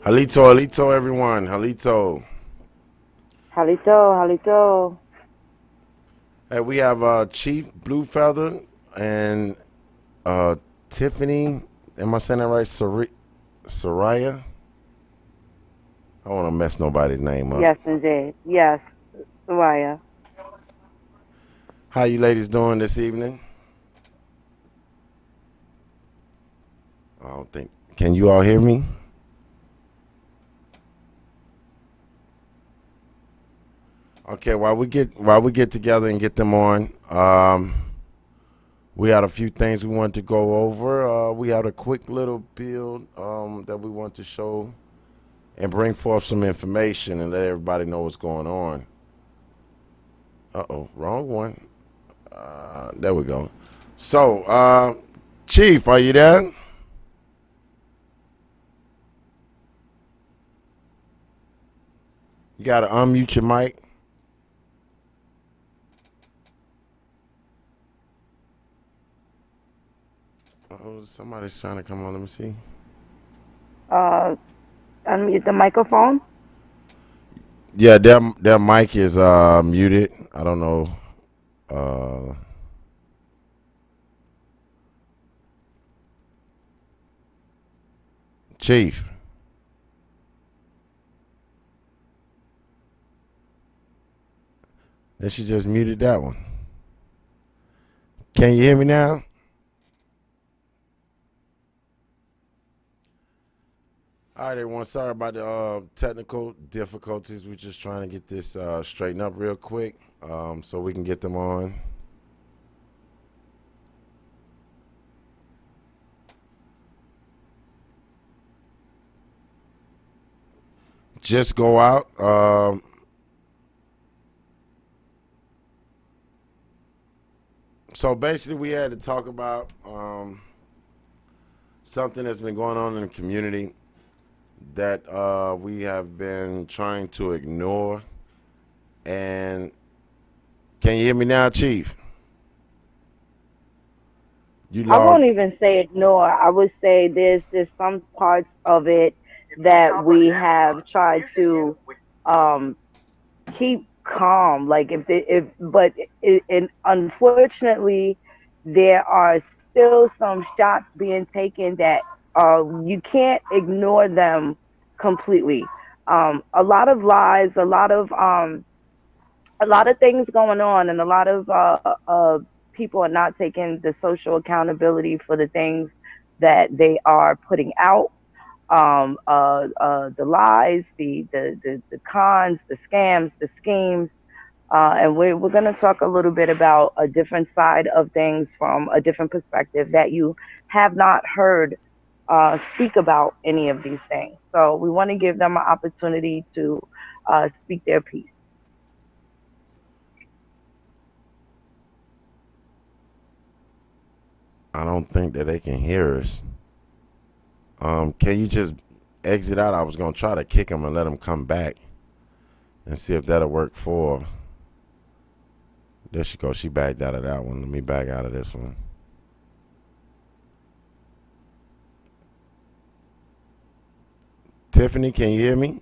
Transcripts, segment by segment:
Halito, Halito, everyone. Halito. Jalito, Jalito. Hey, we have Chief Bluefeather and uh, Tiffany. Am I saying that right? Soraya? I don't want to mess nobody's name up. Yes, indeed. Yes, Soraya. How you ladies doing this evening? I don't think. Can you all hear me? Okay, while we get together and get them on, we had a few things we want to go over. We had a quick little build that we want to show and bring forth some information and let everybody know what's going on. Wrong one. There we go. So, Chief, are you there? You got to unmute your mic. Oh, somebody's trying to come on. Let me see. Uh, Unmute the microphone. Yeah, their mic is muted. I don't know. Uh, Chief, then she just muted that one. Can you hear me now? All right, everyone. Sorry about the technical difficulties. We're just trying to get this straightened up real quick so we can get them on. Just go out. So basically, we had to talk about something that's been going on in the community that we have been trying to ignore. And can you hear me now, Chief? You I won't logged. even say ignore. I would say there's just some parts of it that we have tried to um keep calm. Like but and unfortunately, there are still some shots being taken that you can't ignore them completely. A lot of lies, a lot of things going on, and a lot of people are not taking the social accountability for the things that they are putting out. The lies, the cons, the scams, the schemes, and we're going to talk a little bit about a different side of things from a different perspective that you have not heard speak about any of these things. So we want to give them an opportunity to speak their piece. I don't think that they can hear us. Can you just exit out? I was gonna try to kick them and let them come back and see if that'll work for her. There she goes. She backed out of that one. Let me back out of this one. Tiffany, can you hear me?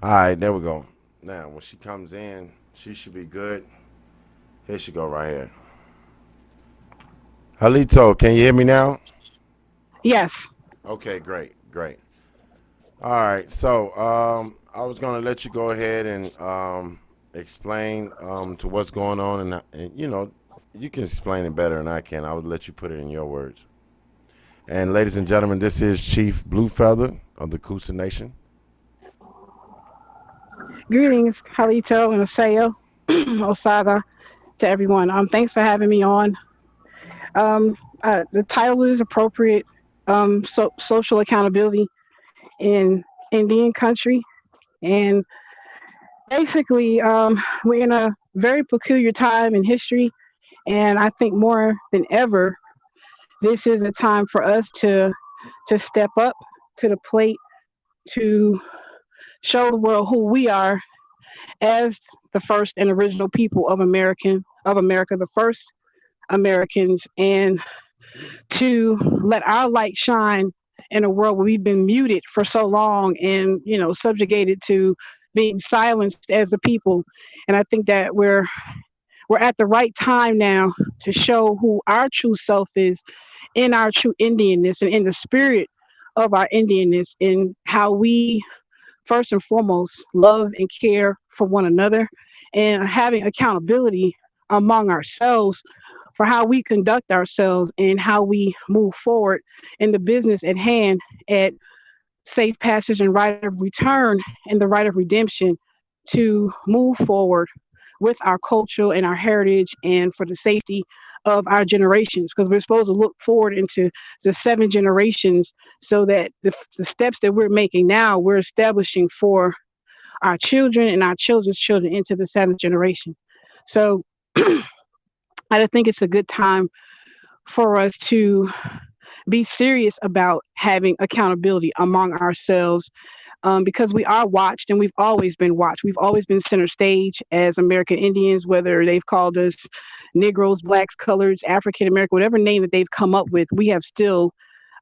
All right, there we go. Now, when she comes in, she should be good. Here she go right here. Halito, can you hear me now? Yes. Okay, great, great. All right, so I was gonna let you go ahead and explain to what's going on, and you can explain it better than I can. I would let you put it in your words. And ladies and gentlemen, this is Chief Bluefeather of the Kusa Nation. Greetings, Halito and Aseo, Osaga, to everyone. Thanks for having me on. The title is appropriate. Social accountability in Indian country, and basically, we're in a very peculiar time in history, and I think more than ever, this is a time for us to step up to the plate to show the world who we are as the first and original people of American. of America, the first Americans, and to let our light shine in a world where we've been muted for so long and, subjugated to being silenced as a people. And I think that we're at the right time now to show who our true self is in our true Indianness and in the spirit of our Indianness, in how we first and foremost love and care for one another, and having accountability among ourselves for how we conduct ourselves and how we move forward in the business at hand, at safe passage and right of return and the right of redemption, to move forward with our culture and our heritage and for the safety of our generations, because we're supposed to look forward into the seven generations, so that the steps that we're making now, we're establishing for our children and our children's children into the seventh generation. So I think it's a good time for us to be serious about having accountability among ourselves, because we are watched and we've always been watched. We've always been center stage as American Indians, whether they've called us Negroes, Blacks, Coloreds, African American, whatever name that they've come up with, we have still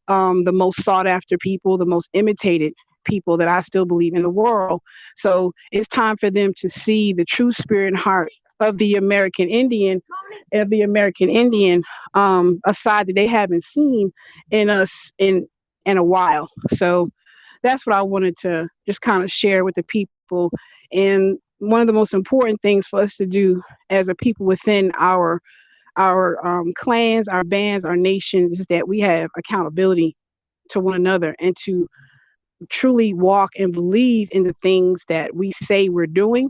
the most sought after people, the most imitated people that I still believe in the world. So it's time for them to see the true spirit and heart of the American Indian, a side that they haven't seen in us in a while. So that's what I wanted to just kind of share with the people. And one of the most important things for us to do as a people within our clans, our bands, our nations, is that we have accountability to one another, and to truly walk and believe in the things that we say we're doing,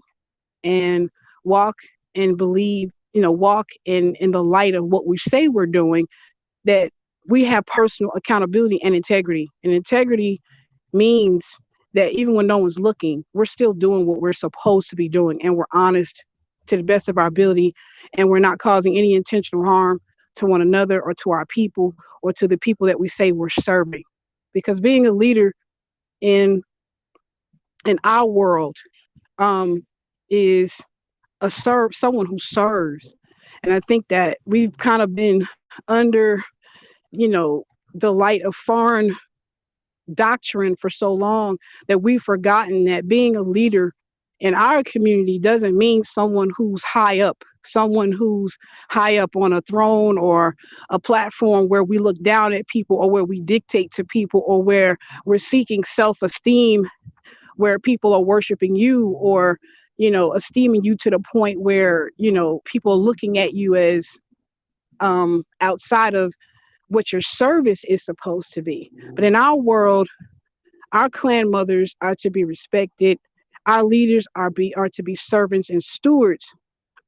and walk and believe, walk in the light of what we say we're doing, that we have personal accountability and integrity. And integrity means that even when no one's looking, we're still doing what we're supposed to be doing, and we're honest to the best of our ability, and we're not causing any intentional harm to one another or to our people or to the people that we say we're serving. Because being a leader in in our world, um, is someone who serves. And I think that we've kind of been under, the light of foreign doctrine for so long, that we've forgotten that being a leader in our community doesn't mean someone who's high up on a throne or a platform where we look down at people, or where we dictate to people, or where we're seeking self-esteem, where people are worshiping you, or esteeming you to the point where people are looking at you as outside of what your service is supposed to be. But in our world, our clan mothers are to be respected. Our leaders are to be servants and stewards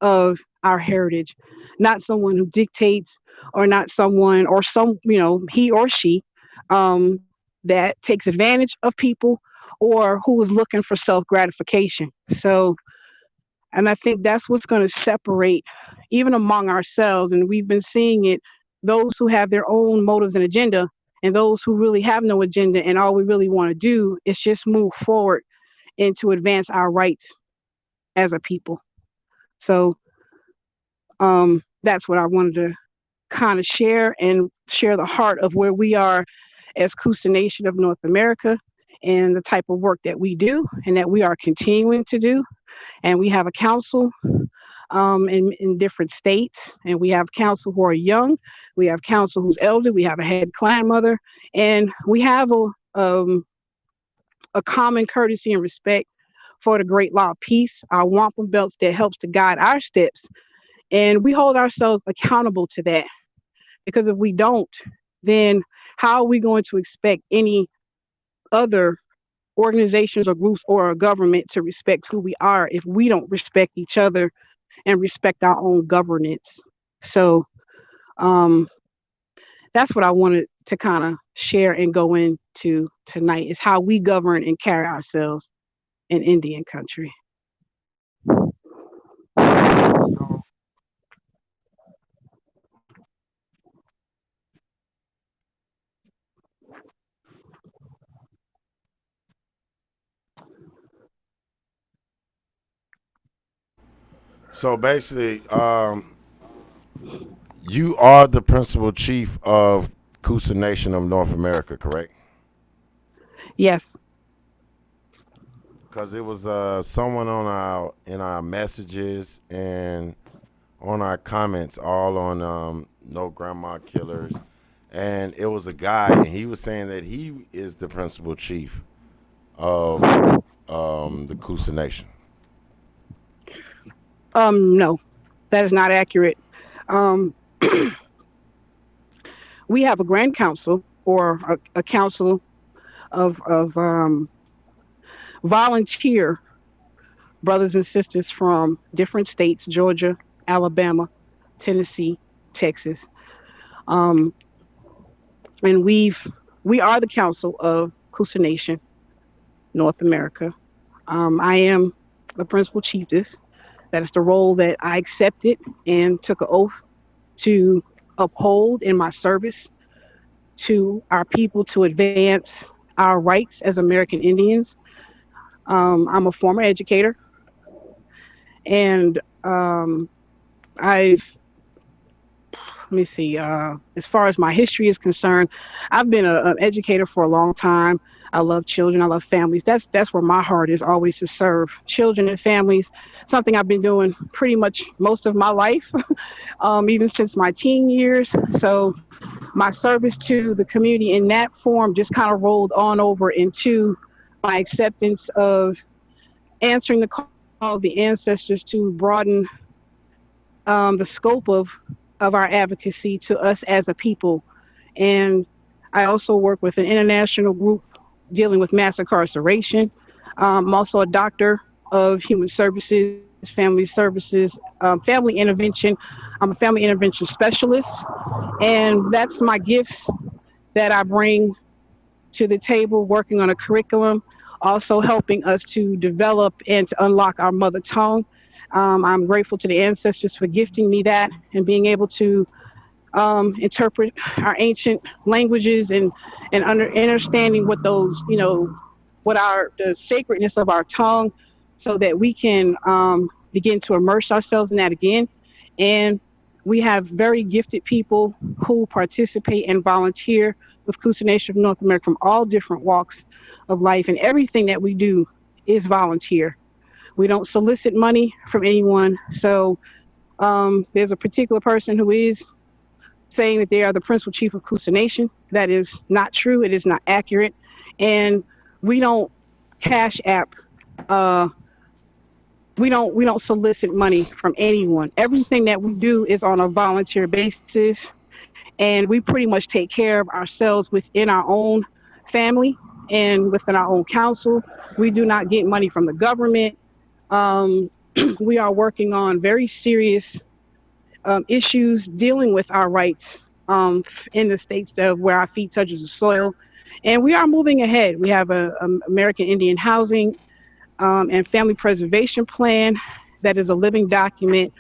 of our heritage, not someone who dictates, or not someone, or he or she, that takes advantage of people, or who is looking for self gratification. So, and I think that's what's going to separate, even among ourselves. And we've been seeing it, those who have their own motives and agenda, and those who really have no agenda. And all we really want to do is just move forward and to advance our rights as a people. So that's what I wanted to kind of share, and share the heart of where we are as Kusa Nation of North America, and the type of work that we do and that we are continuing to do. And we have a council in different states, and we have council who are young, we have council who's elder, we have a head clan mother, and we have a common courtesy and respect for the great law of peace, our wampum belts that helps to guide our steps. And we hold ourselves accountable to that, because if we don't, then how are we going to expect any other organizations or groups or a government to respect who we are, if we don't respect each other and respect our own governance? So um, that's what I wanted to kind of share and go into tonight, is how we govern and carry ourselves in Indian country. So basically, you are the principal chief of Kusa Nation of North America, correct? Yes. Because it was someone on our in our messages and on our comments, all on No Grandma Killers, and it was a guy, and he was saying that he is the principal chief of the Kusa Nation. No, that is not accurate. Um, we have a grand council or a council of volunteer brothers and sisters from different states: Georgia, Alabama, Tennessee, Texas. Um, and we are the council of Kusa Nation, North America. I am the principal chiefess. That is the role that I accepted and took an oath to uphold in my service to our people to advance our rights as American Indians. I'm a former educator, and I've let me see. As far as my history is concerned, I've been an educator for a long time. I love children. I love families. That's where my heart is always to serve children and families. Something I've been doing pretty much most of my life, even since my teen years. So my service to the community in that form just kind of rolled on over into my acceptance of answering the call of the ancestors to broaden the scope of our advocacy to us as a people. And I also work with an international group dealing with mass incarceration. I'm also a doctor of human services, family intervention. I'm a family intervention specialist, and that's my gifts that I bring to the table, working on a curriculum, also helping us to develop and to unlock our mother tongue. I'm grateful to the ancestors for gifting me that and being able to interpret our ancient languages and understanding what those, what our the sacredness of our tongue, so that we can begin to immerse ourselves in that again. And we have very gifted people who participate and volunteer with Kusa Nation of North America from all different walks of life, and everything that we do is volunteer. We don't solicit money from anyone. So there's a particular person who is saying that they are the principal chief of Kusa Nation. That is not true. It is not accurate. And we don't cash app. Uh, we don't solicit money from anyone. Everything that we do is on a volunteer basis, and we pretty much take care of ourselves within our own family and within our own council. We do not get money from the government. Um, we are working on very serious issues dealing with our rights in the states of where our feet touches the soil. And we are moving ahead. We have a American Indian housing and family preservation plan that is a living document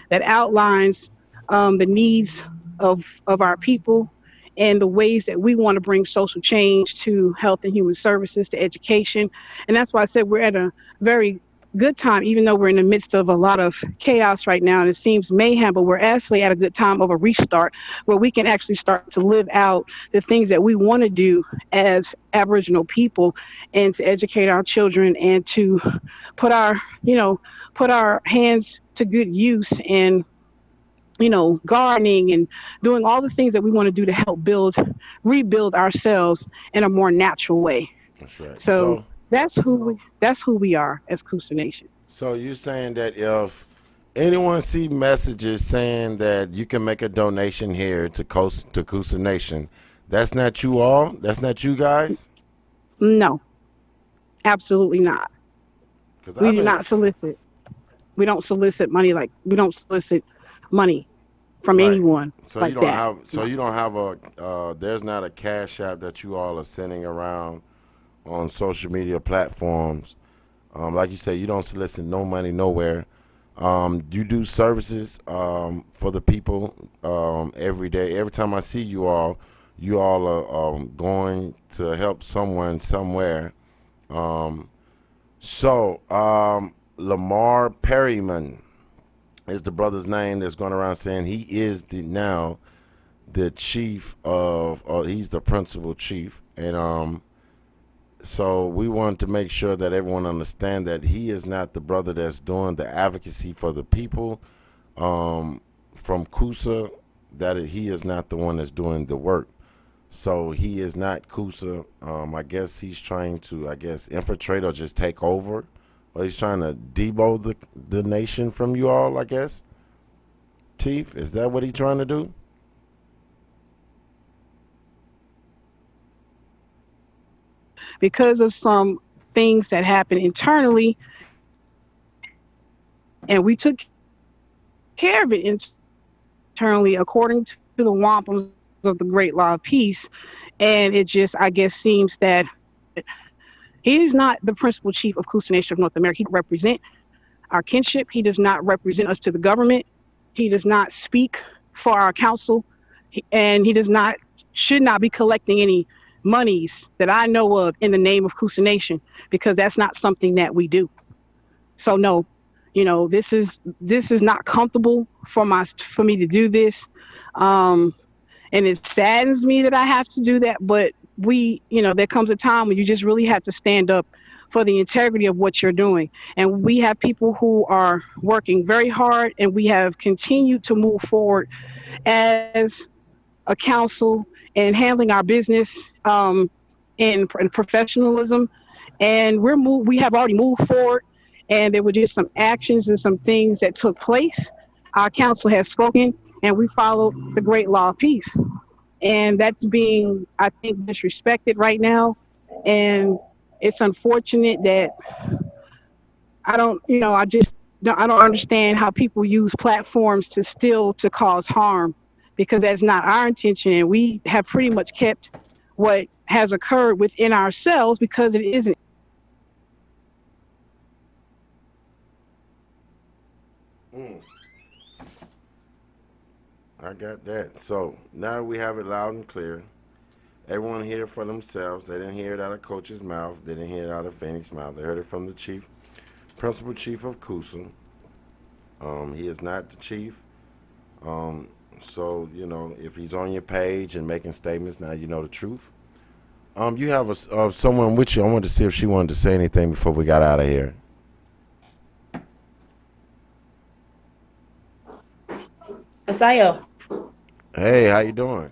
that outlines the needs of our people and the ways that we want to bring social change to health and human services, to education. And that's why I said we're at a very good time, even though we're in the midst of a lot of chaos right now and it seems mayhem, but we're actually at a good time of a restart where we can actually start to live out the things that we want to do as Aboriginal people, and to educate our children and to put our, put our hands to good use and gardening and doing all the things that we want to do to help rebuild ourselves in a more natural way. That's right. So that's who we are as Kusa Nation. So you're saying that if anyone see messages saying that you can make a donation here to Kusa Nation, that's not you all. That's not you guys. No, absolutely not. Because We I've do been not solicit. We don't solicit money like we don't solicit money from right. anyone So you like don't that. have. So No. you don't have a. There's not a cash app that you all are sending around on social media platforms. Like you say, you don't solicit no money nowhere. You do services for the people every day. Every time I see you all are going to help someone somewhere. Um, so Lamar Perryman, is the brother's name that's going around saying he is the now the chief of, or he's the principal chief, and so we want to make sure that everyone understand that he is not the brother that's doing the advocacy for the people from Kusa. That he is not the one that's doing the work. So he is not Kusa. I guess he's trying to, I guess, infiltrate or just take over, or he's trying to debo the nation from you all. I guess, Chief, is that what he's trying to do? because of some things that happened internally, and we took care of it internally according to the wampums of the Great Law of Peace. And it just, I guess, seems that he is not the principal chief of Kusa Nation of North America. He does not represent our kinship. He does not represent us to the government. He does not speak for our council, and he does not should not be collecting any monies that I know of in the name of Kusa Nation, because that's not something that we do. So no, this is not comfortable for me to do this. Um, and it saddens me that I have to do that. But there comes a time when you just really have to stand up for the integrity of what you're doing. And we have people who are working very hard, and we have continued to move forward as a council and handling our business in professionalism. And we have already moved forward, and there were just some actions and some things that took place. Our council has spoken, and we followed the great law of peace, and that's being, I think, disrespected right now. And it's unfortunate that I don't, I just I don't understand how people use platforms to cause harm, because that's not our intention. And we have pretty much kept what has occurred within ourselves, because it isn't. Mm, I got that. So now we have it loud and clear. Everyone hear it for themselves. They didn't hear it out of Coach's mouth. They didn't hear it out of Phoenix's mouth. They heard it from the chief, principal chief of Kusa. He is not the chief. Um, so if he's on your page and making statements, now you know the truth. You have someone with you. I wanted to see if she wanted to say anything before we got out of here. Asayo, Hey, how you doing?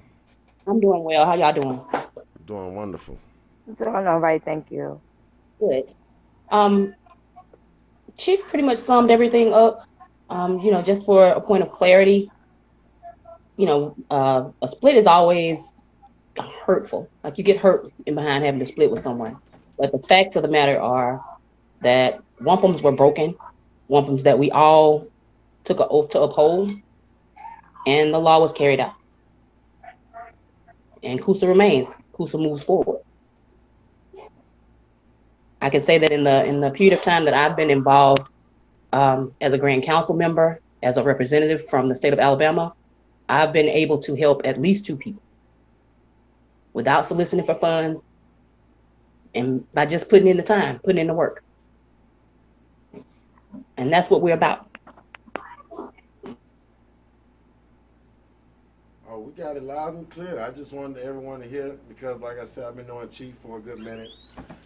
I'm doing well. How y'all doing? Doing wonderful. Doing all right, thank you. Good. Um, Chief pretty much summed everything up. Just for a point of clarity, a split is always hurtful. Like you get hurt in behind having to split with someone. But the facts of the matter are that wampums were broken, wampums that we all took an oath to uphold, and the law was carried out. And Kusa remains. Kusa moves forward. I can say that in the period of time that I've been involved as a Grand Council member, as a representative from the state of Alabama, I've been able to help at least two people without soliciting for funds and by just putting in the time, putting in the work. And that's what we're about. Oh, we got it loud and clear. I just wanted everyone to hear because, like I said, I've been knowing Chief for a good minute,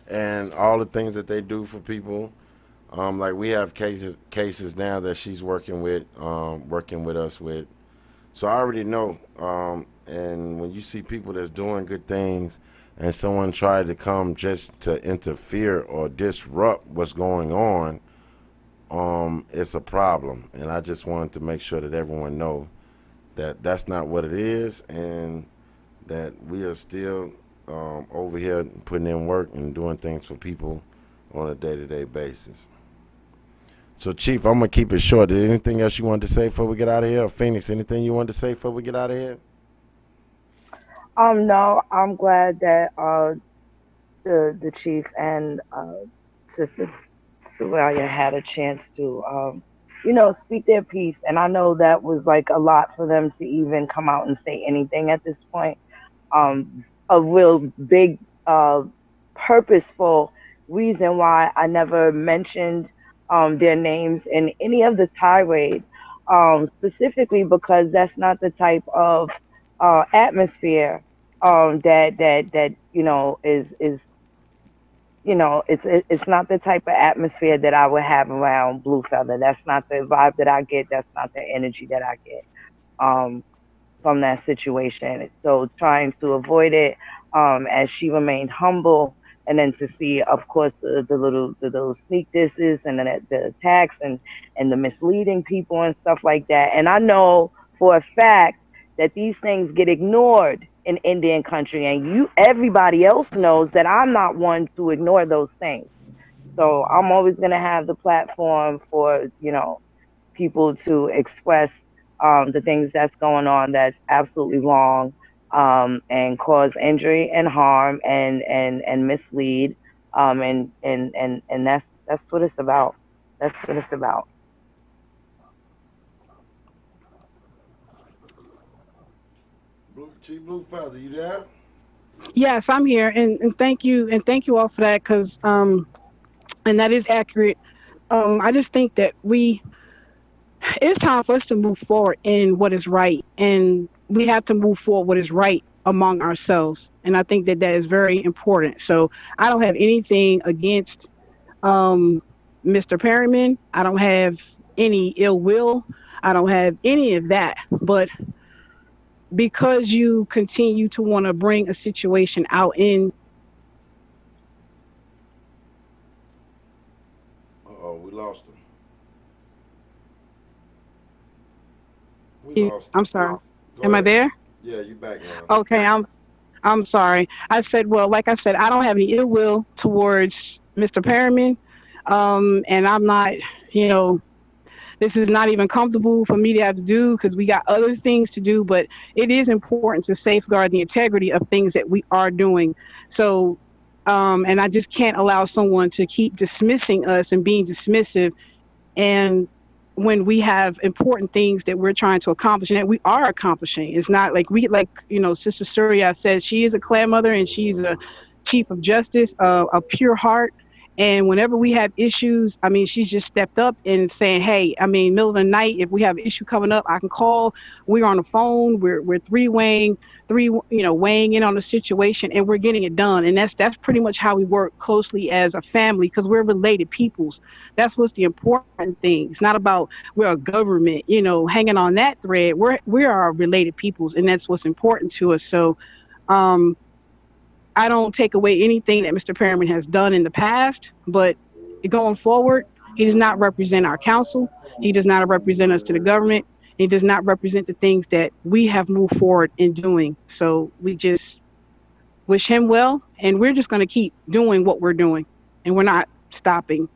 and all the things that they do for people. Like we have cases now that she's working with us with. So I already know. And when you see people that's doing good things, and someone tried to come just to interfere or disrupt what's going on, it's a problem. And I just wanted to make sure that everyone know that that's not what it is, and that we are still over here putting in work and doing things for people on a day-to-day basis. So, Chief, I'm gonna keep it short. Did anything else you wanted to say before we get out of here? Or Phoenix, anything you wanted to say before we get out of here? No, I'm glad that the chief and Sister Soraya had a chance to speak their piece, and I know that was like a lot for them to even come out and say anything at this point. A real big purposeful reason why I never mentioned their names in any of the tirade. specifically because that's not the type of atmosphere that is it's not the type of atmosphere that I would have around Blue Feather. That's not the vibe that I get. That's not the energy that I get. From that situation. So trying to avoid it, as she remained humble, and then to see, of course, the little sneak disses and then the attacks and the misleading people and stuff like that. And I know for a fact that these things get ignored in Indian country, and everybody else knows that I'm not one to ignore those things. So I'm always gonna have the platform for people to express the things that's going on that's absolutely wrong, and cause injury and harm and mislead, and that's what it's about. That's what it's about. Chief Blue Feather, you there? Yes, I'm here, and thank you all for that, because and that is accurate. I just think that it's time for us to move forward in what is right, and we have to move forward what is right among ourselves, and I think that that is very important. So I don't have anything against um Mr. Perryman. I don't have any ill will. I don't have any of that. But because you continue to want to bring a situation out in, Uh-oh, we lost him. We lost him. I'm sorry. Go Am I ahead. there? Yeah, you back now. Okay, I'm sorry. I said, well, like I said, I don't have any ill will towards Mr. Perryman. And I'm not, you know, this is not even comfortable for me to have to do because we got other things to do, but it is important to safeguard the integrity of things that we are doing. So, and I just can't allow someone to keep dismissing us and being dismissive, and when we have important things that we're trying to accomplish and that we are accomplishing. It's not like Sister Surya said, she is a clan mother and she's a chief of justice, a pure heart. And whenever we have issues, I mean, she's just stepped up and saying, hey, I mean, middle of the night, if we have an issue coming up, I can call. We're on the phone. We're weighing in on the situation, and we're getting it done. And that's pretty much how we work closely as a family, because we're related peoples. That's what's the important thing. It's not about we're a government, hanging on that thread. We are related peoples, and that's what's important to us. So, um, I don't take away anything that Mr. Perriman has done in the past, but going forward, he does not represent our council. He does not represent us to the government. He does not represent the things that we have moved forward in doing. So we just wish him well, and we're just going to keep doing what we're doing, and we're not stopping.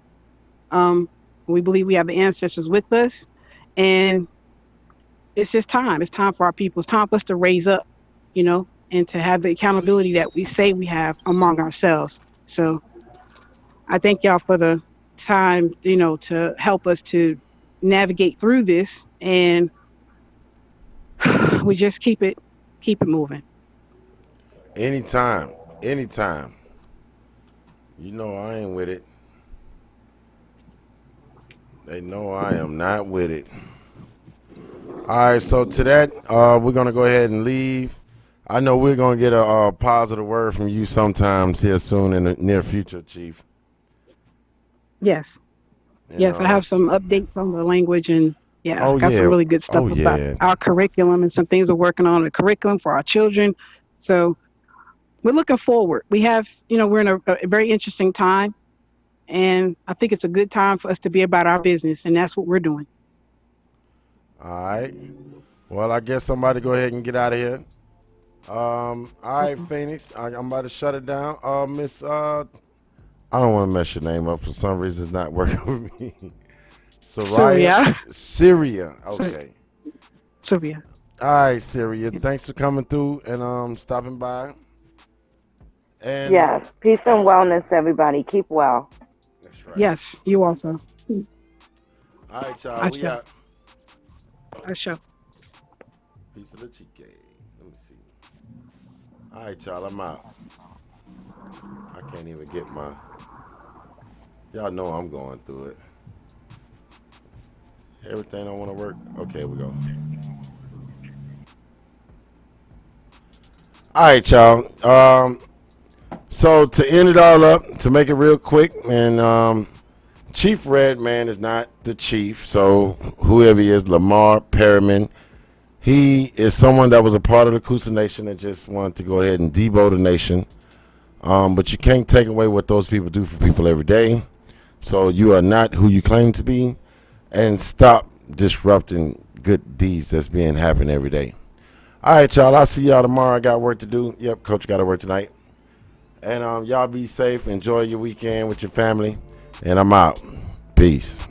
Um, we believe we have the ancestors with us, and it's just time. It's time for our people. It's time for us to raise up, and to have the accountability that we say we have among ourselves. So I thank y'all for the time, to help us to navigate through this, and we just keep it moving. Anytime. Anytime. You know I ain't with it. They know I am not with it. All right, so to that, we're gonna go ahead and leave. I know we're gonna get a positive word from you sometimes here soon in the near future, Chief. Yes. And Yes, I have some updates on the language, and yeah, oh got some yeah, really good stuff oh about yeah. our curriculum and some things we're working on the curriculum for our children. So we're looking forward. We have, we're in a very interesting time, and I think it's a good time for us to be about our business, and that's what we're doing. All right. Well, I guess somebody go ahead and get out of here. All right, Okay. Phoenix. I'm about to shut it down. Miss, I don't want to mess your name up. For some reason, it's not working with me. Soraya, Surya. Syria. Sur- Okay. Surya. All right, Syria. Thanks for coming through and stopping by. And Yes, peace and wellness, everybody. Keep well. that's right. Yes, you also. All right, y'all. I We shall. out. I shall. Piece of the chicken. Let me see. All right, y'all. I'm out. I can't even get my. Y'all know I'm going through it. Everything don't want to work. Okay, we go. All right, y'all. So to end it all up, to make it real quick, and Chief Red Man is not the chief. So whoever he is, Lamar Perriman, he is someone that was a part of the Kusa Nation that just wanted to go ahead and debo the nation. But you can't take away what those people do for people every day. So you are not who you claim to be, and stop disrupting good deeds that's being happening every day. All right, y'all. I'll see y'all tomorrow. I got work to do. Yep, Coach got to work tonight. And y'all be safe. Enjoy your weekend with your family. And I'm out. Peace.